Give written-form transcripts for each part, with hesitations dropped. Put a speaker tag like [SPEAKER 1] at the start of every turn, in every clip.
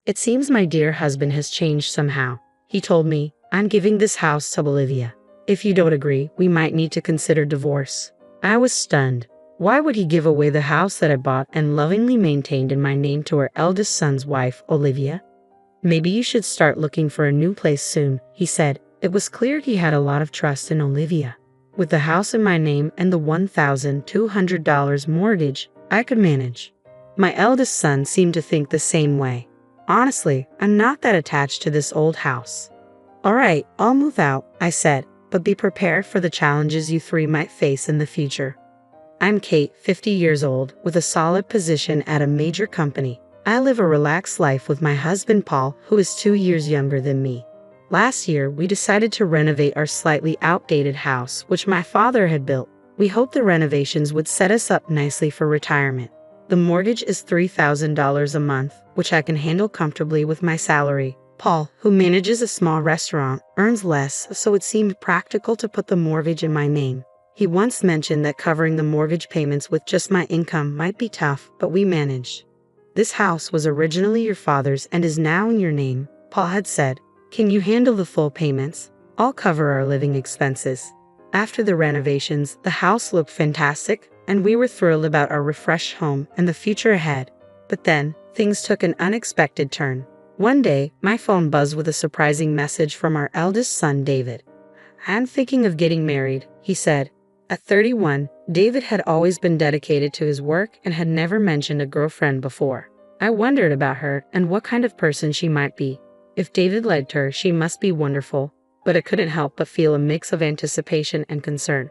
[SPEAKER 1] It seems my dear husband has changed somehow. He told me, I'm giving this house to Olivia. If you don't agree, we might need to consider divorce. I was stunned. Why would he give away the house that I bought and lovingly maintained in my name to our eldest son's wife, Olivia? Maybe you should start looking for a new place soon, he said. It was clear he had a lot of trust in Olivia. With the house in my name and the $1,200 mortgage, I could manage. My eldest son seemed to think the same way. Honestly, I'm not that attached to this old house. All right, I'll move out, I said, but be prepared for the challenges you three might face in the future. I'm Kate, 50 years old, with a solid position at a major company. I live a relaxed life with my husband Paul, who is 2 years younger than me. Last year, we decided to renovate our slightly outdated house, which my father had built. We hoped the renovations would set us up nicely for retirement. The mortgage is $3,000 a month, which I can handle comfortably with my salary. Paul, who manages a small restaurant, earns less, so it seemed practical to put the mortgage in my name. He once mentioned that covering the mortgage payments with just my income might be tough, but we managed. This house was originally your father's and is now in your name, Paul had said. Can you handle the full payments? I'll cover our living expenses. After the renovations, the house looked fantastic, and we were thrilled about our refreshed home and the future ahead. But then, things took an unexpected turn. One day, my phone buzzed with a surprising message from our eldest son, David. I'm thinking of getting married, he said. At 31, David had always been dedicated to his work and had never mentioned a girlfriend before. I wondered about her and what kind of person she might be. If David liked her, she must be wonderful, but I couldn't help but feel a mix of anticipation and concern.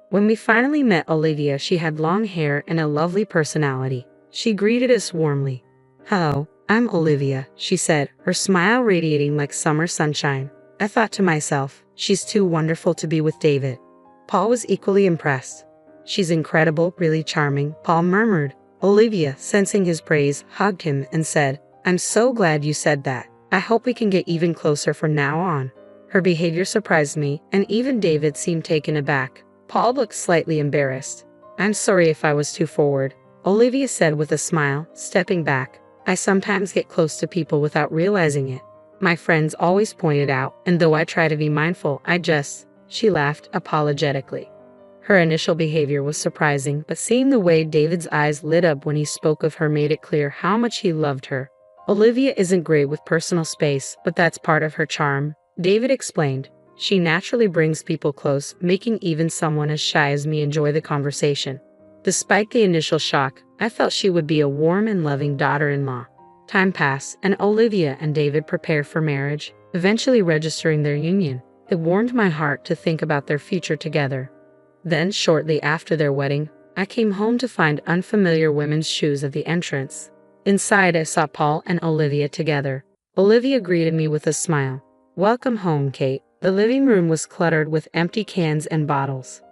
[SPEAKER 1] When we finally met Olivia, she had long hair and a lovely personality. She greeted us warmly. Hello, I'm Olivia, she said, her smile radiating like summer sunshine. I thought to myself, she's too wonderful to be with David. Paul was equally impressed. She's incredible, really charming, Paul murmured. Olivia, sensing his praise, hugged him and said, I'm so glad you said that. I hope we can get even closer from now on. Her behavior surprised me, and even David seemed taken aback. Paul looked slightly embarrassed. I'm sorry if I was too forward, Olivia said with a smile, stepping back. I sometimes get close to people without realizing it. My friends always point it out, and though I try to be mindful, she laughed apologetically. Her initial behavior was surprising, but seeing the way David's eyes lit up when he spoke of her made it clear how much he loved her. Olivia isn't great with personal space, but that's part of her charm, David explained. She naturally brings people close, making even someone as shy as me enjoy the conversation. Despite the initial shock, I felt she would be a warm and loving daughter-in-law. Time passed, and Olivia and David prepared for marriage, eventually registering their union. It warmed my heart to think about their future together. Then, shortly after their wedding, I came home to find unfamiliar women's shoes at the entrance. Inside, I saw Paul and Olivia together. Olivia greeted me with a smile. Welcome home, Kate. The living room was cluttered with empty cans and bottles.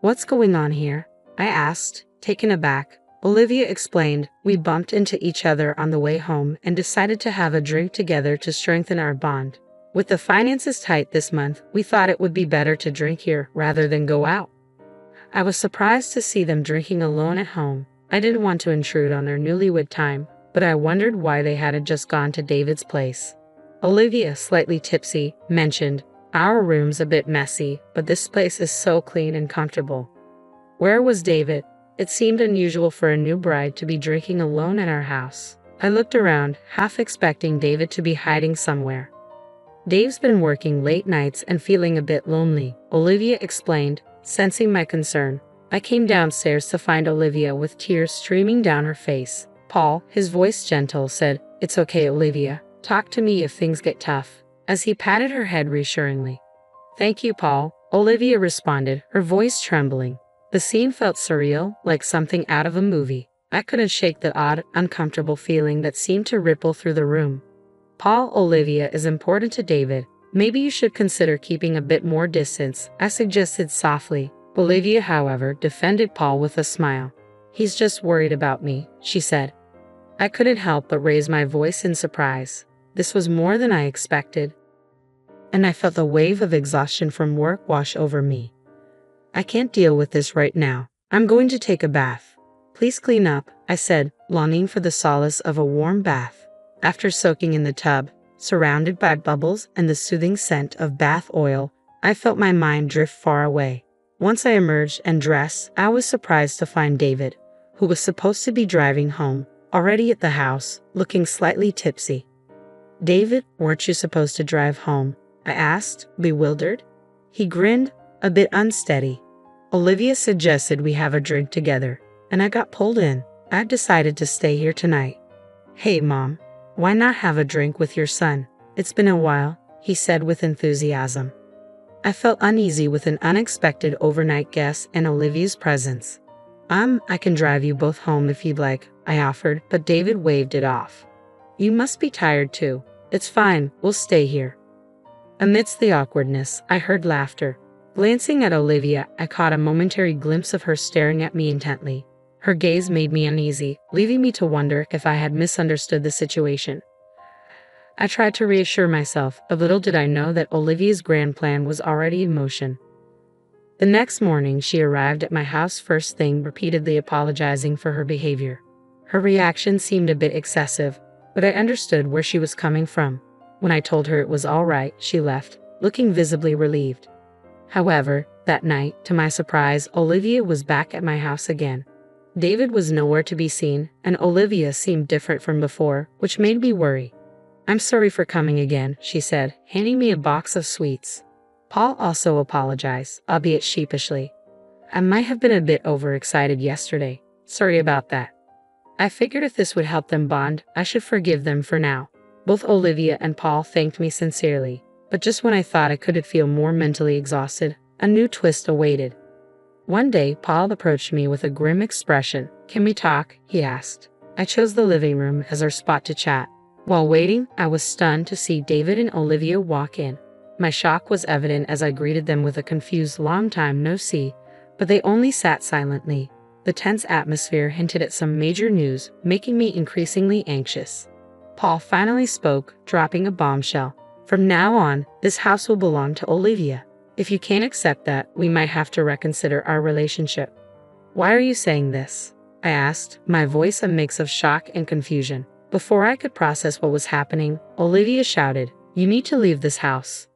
[SPEAKER 1] What's going on here? I asked, taken aback. Olivia explained, we bumped into each other on the way home and decided to have a drink together to strengthen our bond. With the finances tight this month, we thought it would be better to drink here rather than go out. I was surprised to see them drinking alone at home. I didn't want to intrude on their newlywed time, but I wondered why they hadn't just gone to David's place. Olivia, slightly tipsy, mentioned, our room's a bit messy, but this place is so clean and comfortable. Where was David? It seemed unusual for a new bride to be drinking alone at our house. I looked around, half expecting David to be hiding somewhere. Dave's been working late nights and feeling a bit lonely, Olivia explained, sensing my concern. I came downstairs to find Olivia with tears streaming down her face. Paul, his voice gentle, said, It's okay, Olivia. Talk to me if things get tough, as he patted her head reassuringly. Thank you, Paul, Olivia responded, her voice trembling. The scene felt surreal, like something out of a movie. I couldn't shake the odd, uncomfortable feeling that seemed to ripple through the room. Paul, Olivia is important to David. Maybe you should consider keeping a bit more distance, I suggested softly. Olivia, however, defended Paul with a smile. He's just worried about me, she said. I couldn't help but raise my voice in surprise. This was more than I expected, and I felt a wave of exhaustion from work wash over me. I can't deal with this right now. I'm going to take a bath. Please clean up, I said, longing for the solace of a warm bath. After soaking in the tub, surrounded by bubbles and the soothing scent of bath oil, I felt my mind drift far away. Once I emerged and dressed, I was surprised to find David, who was supposed to be driving home, already at the house, looking slightly tipsy. "David, weren't you supposed to drive home?" I asked, bewildered. He grinned, a bit unsteady. "Olivia suggested we have a drink together, and I got pulled in. I've decided to stay here tonight." "Hey, Mom, why not have a drink with your son? It's been a while," he said with enthusiasm. I felt uneasy with an unexpected overnight guest and Olivia's presence. I can drive you both home if you'd like," I offered, but David waved it off. "You must be tired too. It's fine, we'll stay here." Amidst the awkwardness, I heard laughter. Glancing at Olivia, I caught a momentary glimpse of her staring at me intently. Her gaze made me uneasy, leaving me to wonder if I had misunderstood the situation. I tried to reassure myself, but little did I know that Olivia's grand plan was already in motion. The next morning, she arrived at my house first thing, repeatedly apologizing for her behavior. Her reaction seemed a bit excessive, but I understood where she was coming from. When I told her it was all right, she left, looking visibly relieved. However, that night, to my surprise, Olivia was back at my house again. David was nowhere to be seen, and Olivia seemed different from before, which made me worry. "I'm sorry for coming again," she said, handing me a box of sweets. Paul also apologized, albeit sheepishly. "I might have been a bit overexcited yesterday. Sorry about that." I figured if this would help them bond, I should forgive them for now. Both Olivia and Paul thanked me sincerely, but just when I thought I could feel more mentally exhausted, a new twist awaited. One day, Paul approached me with a grim expression. "Can we talk?" he asked. I chose the living room as our spot to chat. While waiting, I was stunned to see David and Olivia walk in. My shock was evident as I greeted them with a confused "long time no see," but they only sat silently. The tense atmosphere hinted at some major news, making me increasingly anxious. Paul finally spoke, dropping a bombshell. "From now on, this house will belong to Olivia. If you can't accept that, we might have to reconsider our relationship." "Why are you saying this?" I asked, my voice a mix of shock and confusion. Before I could process what was happening, Olivia shouted, "You need to leave this house."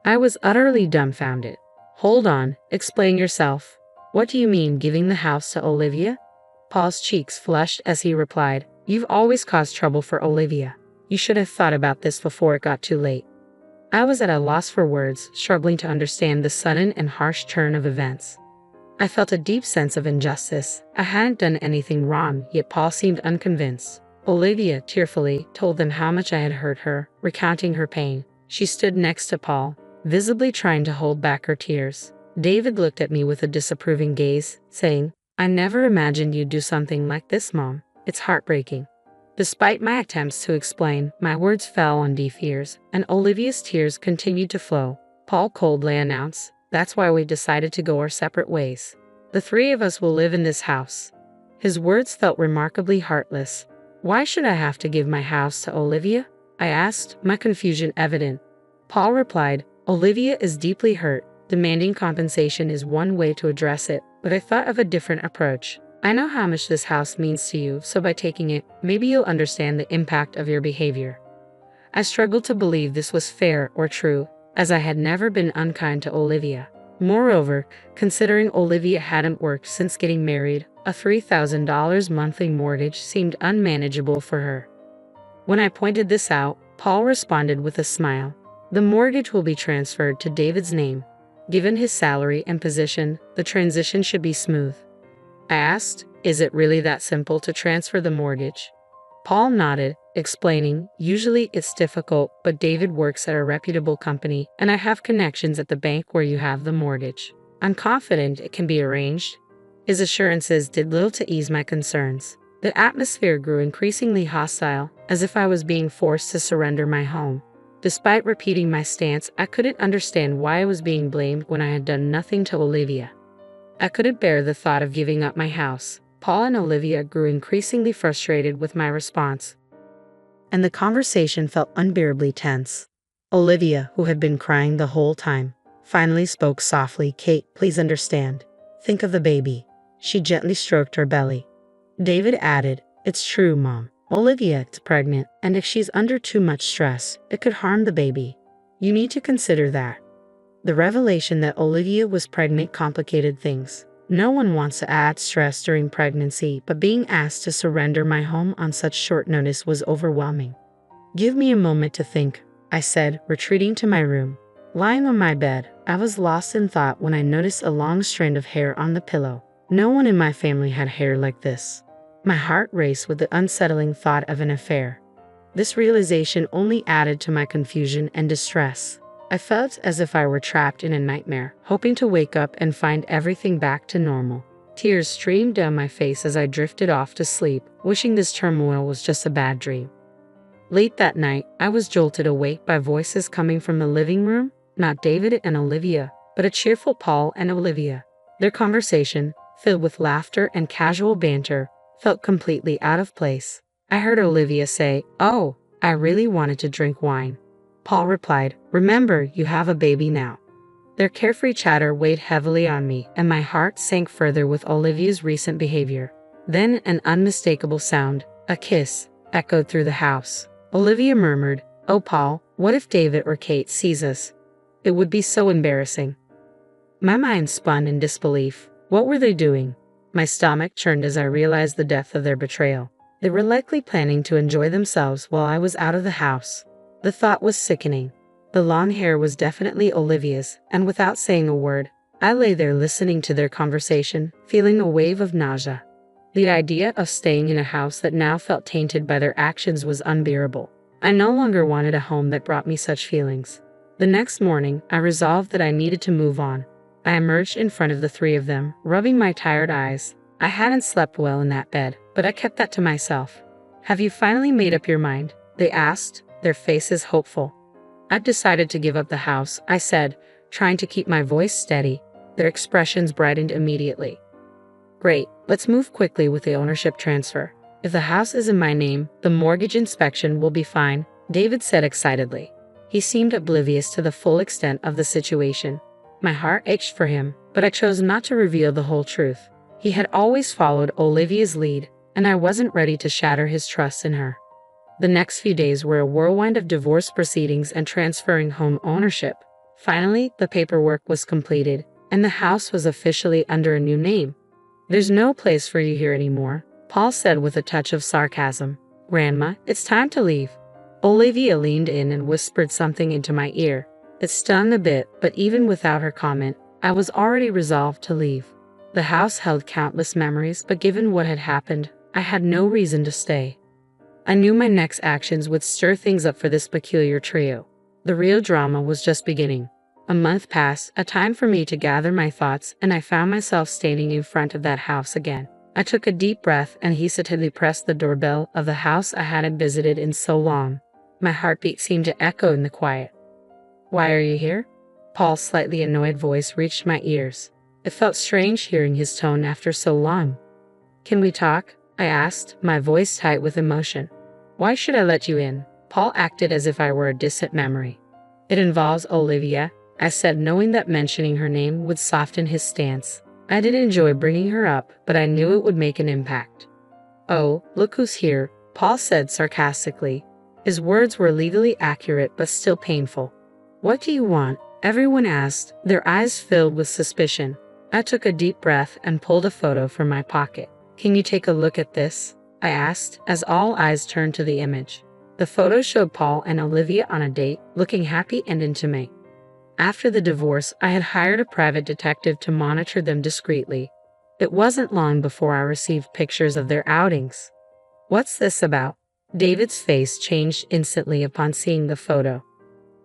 [SPEAKER 1] I was utterly dumbfounded. "Hold on, explain yourself. What do you mean giving the house to Olivia?" Paul's cheeks flushed as he replied, "You've always caused trouble for Olivia. You should have thought about this before it got too late." I was at a loss for words, struggling to understand the sudden and harsh turn of events. I felt a deep sense of injustice. I hadn't done anything wrong, yet Paul seemed unconvinced. Olivia, tearfully, told them how much I had hurt her, recounting her pain. She stood next to Paul, visibly trying to hold back her tears. David looked at me with a disapproving gaze, saying, "I never imagined you'd do something like this, Mom. It's heartbreaking." Despite my attempts to explain, my words fell on deaf ears, and Olivia's tears continued to flow. Paul coldly announced, "That's why we decided to go our separate ways. The three of us will live in this house." His words felt remarkably heartless. "Why should I have to give my house to Olivia?" I asked, my confusion evident. Paul replied, "Olivia is deeply hurt. Demanding compensation is one way to address it, but I thought of a different approach. I know how much this house means to you, so by taking it, maybe you'll understand the impact of your behavior." I struggled to believe this was fair or true, as I had never been unkind to Olivia. Moreover, considering Olivia hadn't worked since getting married, a $3,000 monthly mortgage seemed unmanageable for her. When I pointed this out, Paul responded with a smile. "The mortgage will be transferred to David's name. Given his salary and position, the transition should be smooth." I asked, "Is it really that simple to transfer the mortgage?" Paul nodded, explaining, "Usually it's difficult, but David works at a reputable company, and I have connections at the bank where you have the mortgage. I'm confident it can be arranged." His assurances did little to ease my concerns. The atmosphere grew increasingly hostile, as if I was being forced to surrender my home. Despite repeating my stance, I couldn't understand why I was being blamed when I had done nothing to Olivia. I couldn't bear the thought of giving up my house. Paul and Olivia grew increasingly frustrated with my response, and the conversation felt unbearably tense. Olivia, who had been crying the whole time, finally spoke softly. "Kate, please understand. Think of the baby." She gently stroked her belly. David added, "It's true, Mom. Olivia is pregnant, and if she's under too much stress, it could harm the baby. You need to consider that. The revelation that Olivia was pregnant complicated things. No one wants to add stress during pregnancy, but being asked to surrender my home on such short notice was overwhelming. Give me a moment to think, I said, retreating to my room. Lying on my bed, I was lost in thought when I noticed a long strand of hair on the pillow. No one in my family had hair like this. My heart raced with the unsettling thought of an affair. This realization only added to my confusion and distress. I felt as if I were trapped in a nightmare, hoping to wake up and find everything back to normal. Tears streamed down my face as I drifted off to sleep, wishing this turmoil was just a bad dream. Late that night, I was jolted awake by voices coming from the living room, not David and Olivia, but a cheerful Paul and Olivia. Their conversation, filled with laughter and casual banter, felt completely out of place. I heard Olivia say, "Oh, I really wanted to drink wine." Paul replied, "Remember, you have a baby now." Their carefree chatter weighed heavily on me, and my heart sank further with Olivia's recent behavior. Then an unmistakable sound, a kiss, echoed through the house. Olivia murmured, "Oh, Paul, what if David or Kate sees us? It would be so embarrassing." My mind spun in disbelief. What were they doing? My stomach churned as I realized the depth of their betrayal. They were likely planning to enjoy themselves while I was out of the house. The thought was sickening. The long hair was definitely Olivia's, and without saying a word, I lay there listening to their conversation, feeling a wave of nausea. The idea of staying in a house that now felt tainted by their actions was unbearable. I no longer wanted a home that brought me such feelings. The next morning, I resolved that I needed to move on. I emerged in front of the three of them, rubbing my tired eyes. I hadn't slept well in that bed, but I kept that to myself. "Have you finally made up your mind?" they asked, their faces hopeful. "I've decided to give up the house," I said, trying to keep my voice steady. Their expressions brightened immediately. "Great, let's move quickly with the ownership transfer. If the house is in my name, the mortgage inspection will be fine," David said excitedly. He seemed oblivious to the full extent of the situation. My heart ached for him, but I chose not to reveal the whole truth. He had always followed Olivia's lead, and I wasn't ready to shatter his trust in her. The next few days were a whirlwind of divorce proceedings and transferring home ownership. Finally, the paperwork was completed, and the house was officially under a new name. "There's no place for you here anymore," Paul said with a touch of sarcasm. "Grandma, it's time to leave." Olivia leaned in and whispered something into my ear. It stung a bit, but even without her comment, I was already resolved to leave. The house held countless memories, but given what had happened, I had no reason to stay. I knew my next actions would stir things up for this peculiar trio. The real drama was just beginning. A month passed, a time for me to gather my thoughts, and I found myself standing in front of that house again. I took a deep breath and hesitantly pressed the doorbell of the house I hadn't visited in so long. My heartbeat seemed to echo in the quiet. "Why are you here?" Paul's slightly annoyed voice reached my ears. It felt strange hearing his tone after so long. "Can we talk?" I asked, my voice tight with emotion. "Why should I let you in?" Paul acted as if I were a distant memory. "It involves Olivia," I said, knowing that mentioning her name would soften his stance. I didn't enjoy bringing her up, but I knew it would make an impact. "Oh, look who's here," Paul said sarcastically. His words were legally accurate but still painful. "What do you want?" everyone asked, their eyes filled with suspicion. I took a deep breath and pulled a photo from my pocket. "Can you take a look at this?" I asked, as all eyes turned to the image. The photo showed Paul and Olivia on a date, looking happy and intimate. After the divorce, I had hired a private detective to monitor them discreetly. It wasn't long before I received pictures of their outings. "What's this about?" David's face changed instantly upon seeing the photo.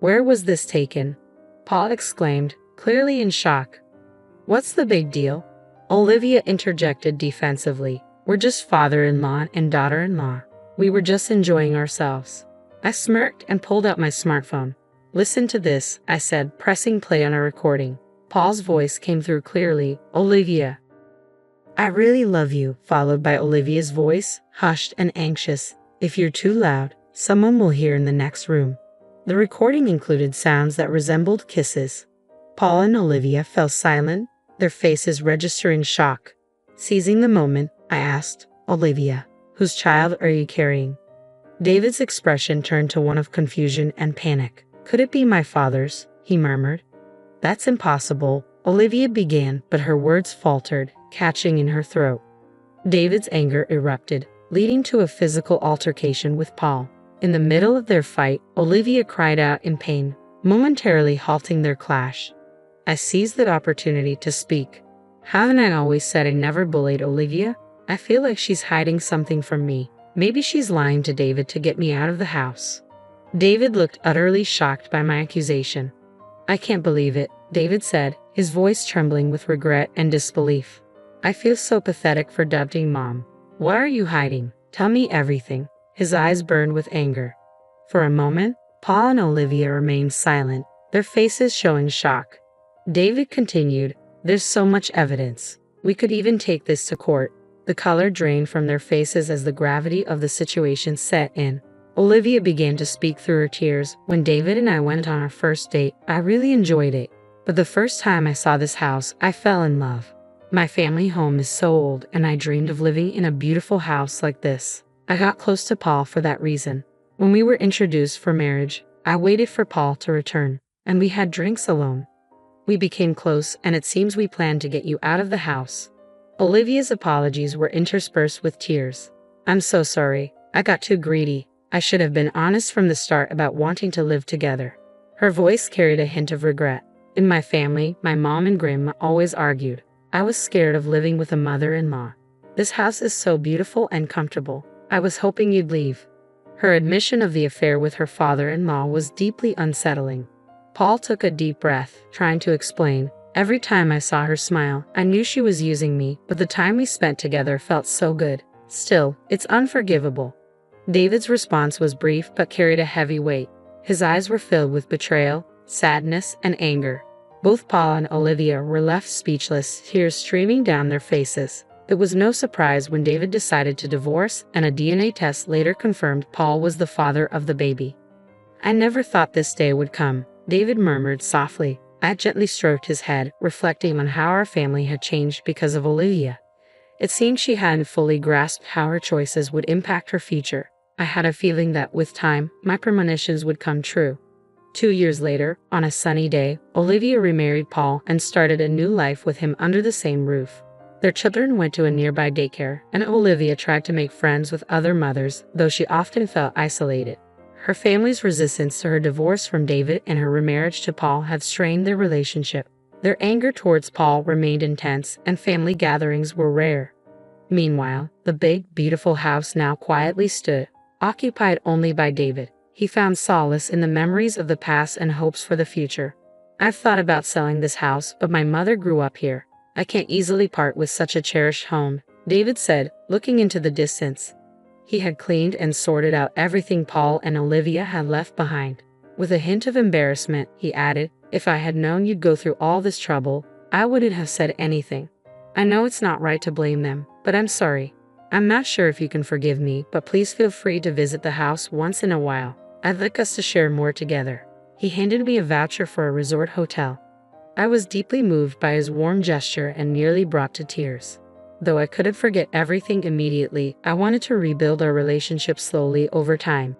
[SPEAKER 1] "Where was this taken?" Paul exclaimed, clearly in shock. "What's the big deal?" Olivia interjected defensively. "We're just father-in-law and daughter-in-law. We were just enjoying ourselves." I smirked and pulled out my smartphone. "Listen to this," I said, pressing play on a recording. Paul's voice came through clearly. "Olivia, I really love you," followed by Olivia's voice, hushed and anxious. "If you're too loud, someone will hear in the next room." The recording included sounds that resembled kisses. Paul and Olivia fell silent, their faces registering shock. Seizing the moment, I asked, "Olivia, Whose child are you carrying? David's expression turned to one of confusion and panic. Could it be my father's? He murmured. That's impossible, Olivia began, but her words faltered, catching in her throat. David's anger erupted, leading to a physical altercation with Paul. In the middle of their fight, Olivia cried out in pain, momentarily halting their clash. I seized that opportunity to speak. Haven't I always said I never bullied Olivia? I feel like she's hiding something from me. Maybe she's lying to David to get me out of the house. David looked utterly shocked by my accusation. I can't believe it, David said, his voice trembling with regret and disbelief. I feel so pathetic for doubting Mom. Why are you hiding? Tell me everything. His eyes burned with anger. For a moment, Paul and Olivia remained silent, their faces showing shock. David continued, there's so much evidence. We could even take this to court. The color drained from their faces as the gravity of the situation set in. Olivia began to speak through her tears. When David and I went on our first date, I really enjoyed it. But the first time I saw this house, I fell in love. My family home is so old, and I dreamed of living in a beautiful house like this. I got close to Paul for that reason. When we were introduced for marriage, I waited for Paul to return, and we had drinks alone. We became close, and it seems we planned to get you out of the house. Olivia's apologies were interspersed with tears. I'm so sorry. I got too greedy. I should have been honest from the start about wanting to live together. Her voice carried a hint of regret. In my family, my mom and grandma always argued. I was scared of living with a mother-in-law. This house is so beautiful and comfortable. I was hoping you'd leave. Her admission of the affair with her father-in-law was deeply unsettling. Paul took a deep breath, trying to explain. Every time I saw her smile, I knew she was using me, but the time we spent together felt so good. Still, it's unforgivable. David's response was brief but carried a heavy weight. His eyes were filled with betrayal, sadness, and anger. Both Paul and Olivia were left speechless, tears streaming down their faces. It was no surprise when David decided to divorce, and a DNA test later confirmed Paul was the father of the baby. I never thought this day would come, David murmured softly. I gently stroked his head, reflecting on how our family had changed because of Olivia. It seemed she hadn't fully grasped how her choices would impact her future. I had a feeling that with time, my premonitions would come true. 2 years later, on a sunny day, Olivia remarried Paul and started a new life with him under the same roof. Their children went to a nearby daycare, and Olivia tried to make friends with other mothers, though she often felt isolated. Her family's resistance to her divorce from David and her remarriage to Paul had strained their relationship. Their anger towards Paul remained intense, and family gatherings were rare. Meanwhile, the big, beautiful house now quietly stood, occupied only by David. He found solace in the memories of the past and hopes for the future. I've thought about selling this house, but my mother grew up here. I can't easily part with such a cherished home, David said, looking into the distance. He had cleaned and sorted out everything Paul and Olivia had left behind. With a hint of embarrassment, he added, if I had known you'd go through all this trouble, I wouldn't have said anything. I know it's not right to blame them, but I'm sorry. I'm not sure if you can forgive me, but please feel free to visit the house once in a while. I'd like us to share more together. He handed me a voucher for a resort hotel. I was deeply moved by his warm gesture and nearly brought to tears. Though I couldn't forget everything immediately, I wanted to rebuild our relationship slowly over time.